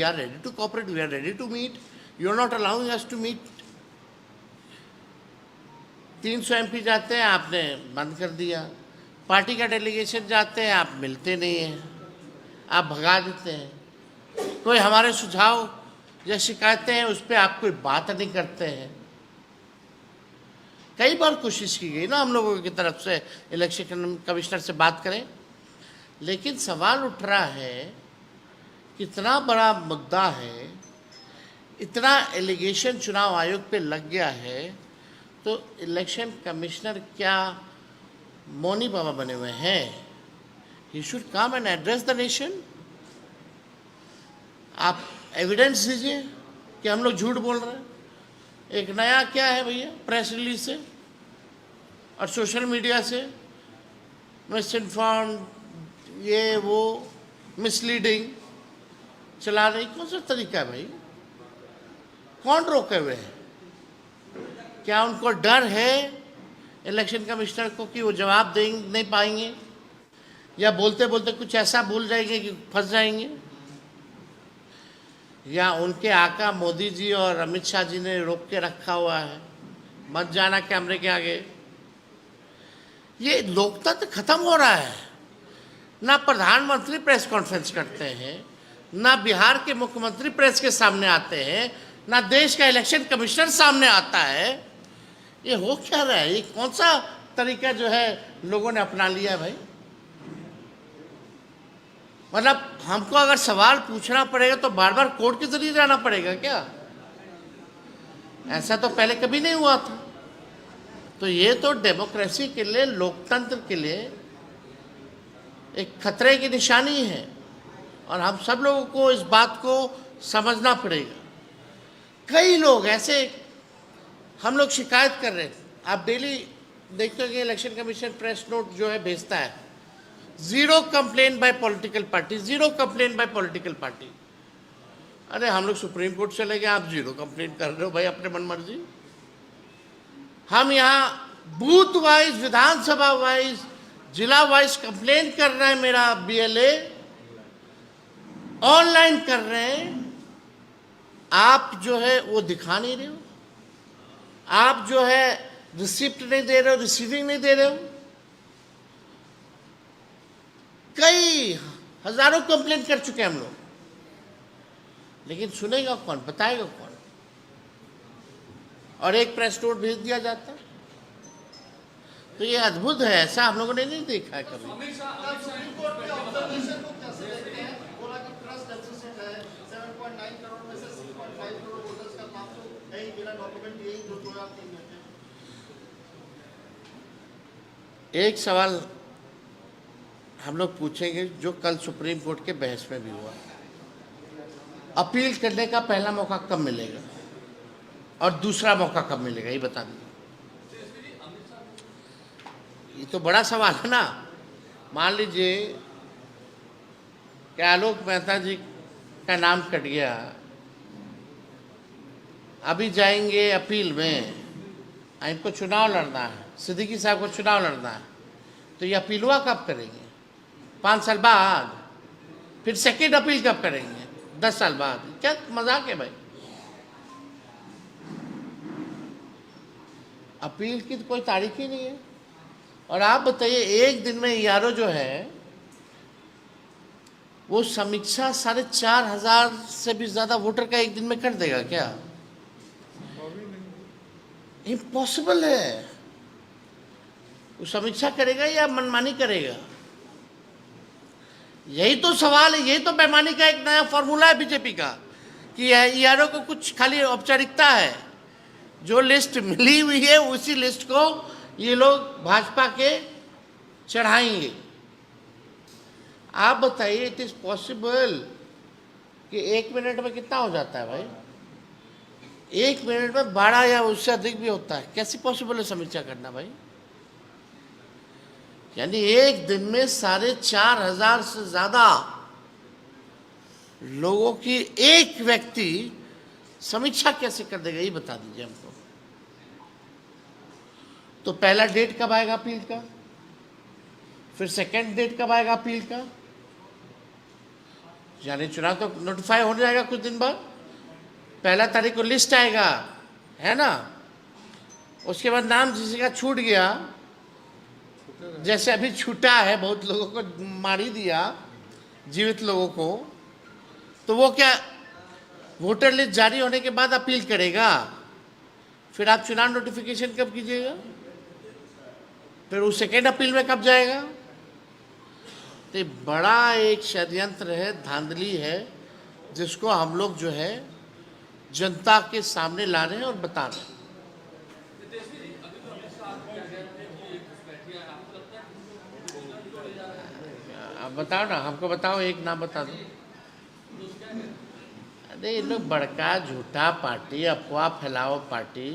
We are ready to cooperate, we are ready to meet. You are not allowing us to meet. 300 MP जाते हैं, आपने बंद कर दिया. पार्टी का डेलीगेशन जाते हैं, आप मिलते नहीं हैं, आप भगा देते हैं. कोई हमारे सुझाव या शिकायतें हैं उस पर आप कोई बात नहीं करते हैं. कई बार कोशिश की गई ना हम लोगों की तरफ से इलेक्शन कमिश्नर से बात करें, लेकिन सवाल उठ रहा है कितना बड़ा मुद्दा है, इतना एलिगेशन चुनाव आयोग पे लग गया है, तो इलेक्शन कमिश्नर क्या मौनी बाबा बने हुए हैं? He should come and address the nation. आप एविडेंस दीजिए कि हम लोग झूठ बोल रहे हैं. एक नया क्या है भैया, प्रेस रिलीज से और सोशल मीडिया से मिस इन्फॉर्म, ये वो मिसलीडिंग चला रही. कौन सा तरीका है भाई? कौन रोके हुए हैं? क्या उनको डर है इलेक्शन कमिश्नर को कि वो जवाब दे नहीं पाएंगे, या बोलते बोलते कुछ ऐसा भूल जाएंगे कि फंस जाएंगे, या उनके आका मोदी जी और अमित शाह जी ने रोक के रखा हुआ है, मत जाना कैमरे के आगे. ये लोकतंत्र खत्म हो रहा है. ना प्रधानमंत्री प्रेस कॉन्फ्रेंस करते हैं, ना बिहार के मुख्यमंत्री प्रेस के सामने आते हैं, ना देश का इलेक्शन कमिश्नर सामने आता है. ये हो क्या रहा है? ये कौन सा तरीका जो है लोगों ने अपना लिया है भाई? मतलब हमको अगर सवाल पूछना पड़ेगा तो बार बार कोर्ट के जरिए जाना पड़ेगा क्या? ऐसा तो पहले कभी नहीं हुआ था. तो ये तो डेमोक्रेसी के लिए, लोकतंत्र के लिए एक खतरे की निशानी है, और हम सब लोगों को इस बात को समझना पड़ेगा. कई लोग ऐसे, हम लोग शिकायत कर रहे थे, आप डेली देखते हो कि इलेक्शन कमीशन प्रेस नोट जो है भेजता है, 0 complain bye political party, 0 complain bye political party. अरे हम लोग सुप्रीम कोर्ट चले गए, आप 0 कंप्लेन कर रहे हो भाई अपने मन मर्जी. हम यहाँ बूथ वाइज, विधानसभा वाइज, जिला वाइज कंप्लेन कर रहे हैं. मेरा BLA ऑनलाइन कर रहे हैं, आप जो है वो दिखा नहीं रहे हो. आप जो है रिसिप्ट नहीं दे रहे हो, रिसीविंग नहीं दे रहे हो. कई हजारों कंप्लेंट कर चुके हैं हम लोग, लेकिन सुनेगा कौन, बताएगा कौन? और एक प्रेस नोट भेज दिया जाता है. तो ये अद्भुत है, ऐसा हम लोगों ने नहीं देखा है कभी. एक सवाल हम लोग पूछेंगे जो कल सुप्रीम कोर्ट के बहस में भी हुआ, अपील करने का पहला मौका कब मिलेगा और दूसरा मौका कब मिलेगा, ये बता दीजिए. ये तो बड़ा सवाल है ना. मान लीजिए कि आलोक मेहता जी का नाम कट गया, अभी जाएंगे अपील में, इनको चुनाव लड़ना है, सिद्दीकी साहब को चुनाव लड़ना है, तो ये अपील हुआ कब करेंगे? 5 साल बाद. फिर सेकेंड अपील कब करेंगे? 10 साल बाद. क्या मजाक है भाई? अपील की तो कोई तारीख ही नहीं है. और आप बताइए, एक दिन में यारो जो है वो समीक्षा 4,500 से भी ज्यादा वोटर का एक दिन में कर देगा क्या? इम्पॉसिबल है. वो समीक्षा करेगा या मनमानी करेगा? यही तो सवाल है. यही तो बेईमानी का एक नया फॉर्मूला है बीजेपी का, कि यारों को कुछ खाली औपचारिकता है. जो लिस्ट मिली हुई है उसी लिस्ट को ये लोग भाजपा के चढ़ाएंगे. आप बताइए, इट इज पॉसिबल कि 1 मिनट में कितना हो जाता है भाई? 1 मिनट में 12 या उससे अधिक भी होता है. कैसे पॉसिबल है समीक्षा करना भाई? यानी एक दिन में 4,500 से ज्यादा लोगों की एक व्यक्ति समीक्षा कैसे कर देगा, ये बता दीजिए हमको. तो पहला डेट कब आएगा अपील का? फिर सेकंड डेट कब आएगा अपील का? यानी चुनाव तो नोटिफाई हो जाएगा कुछ दिन बाद, 1 तारीख को लिस्ट आएगा, है ना। उसके बाद नाम किसी का छूट गया, जैसे अभी छूटा है, बहुत लोगों को मार ही दिया, जीवित लोगों को, तो वो क्या वोटर लिस्ट जारी होने के बाद अपील करेगा? फिर आप चुनाव नोटिफिकेशन कब कीजिएगा? फिर वो सेकेंड अपील में कब जाएगा? तो ये बड़ा एक षड्यंत्र है, धांधली है, जिसको हम लोग जो है जनता के सामने ला रहे हैं और बता रहे हैं। आप बताओ ना, हमको बताओ, एक नाम बता दो। अरे ये लोग बड़का झूठा पार्टी, अफवाह फैलाओ पार्टी,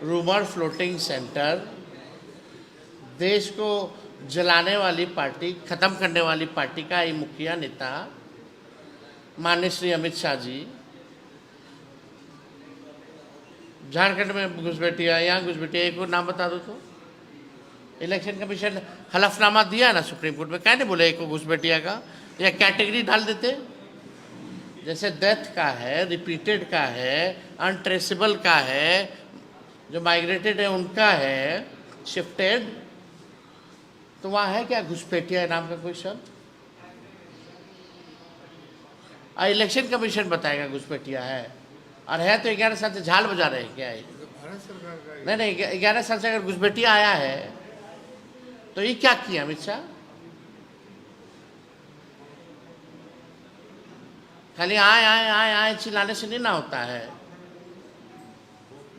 रूमर फ्लोटिंग सेंटर, देश को जलाने वाली पार्टी, खत्म करने वाली पार्टी का ये मुखिया नेता माननीय श्री अमित शाह जी, झारखंड में घुसपैठिया, यहाँ घुसपैठिया, एक और नाम बता दो तो। इलेक्शन कमीशन हलफनामा दिया है ना सुप्रीम कोर्ट में, क्या नहीं बोले एक को घुसपैठिया का, या कैटेगरी डाल देते, जैसे डेथ का है, रिपीटेड का है, अनट्रेसेबल का है, जो माइग्रेटेड है उनका है, शिफ्टेड, तो वहाँ है क्या घुसपैठिया नाम का कोई शब्द? इलेक्शन कमीशन बताएगा घुसपैठिया है, और है तो 11 साल से झाल बजा रहे हैं क्या है? नहीं, 11 साल से अगर घुसपैठिया आया है तो ये क्या किया अमित शाह? खाली आए आए आए आए चिल्लाने से नहीं ना होता है।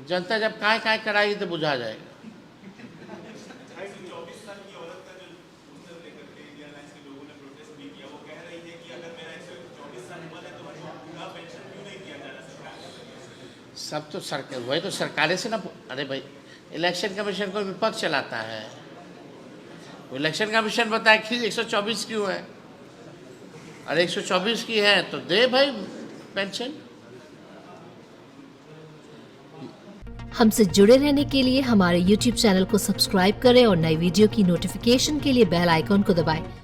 जनता जब काय काय कराएगी तो बुझा जाएगा। सब तो सरकार, वही तो सरकारें से ना। अरे भाई, इलेक्शन कमीशन को विपक्ष चलाता है, इलेक्शन कमीशन बताए कि 124 क्यों है, और 124 की है तो दे भाई पेंशन। हमसे जुड़े रहने के लिए हमारे YouTube चैनल को सब्सक्राइब करें और नई वीडियो की नोटिफिकेशन के लिए बेल आइकॉन को दबाएं।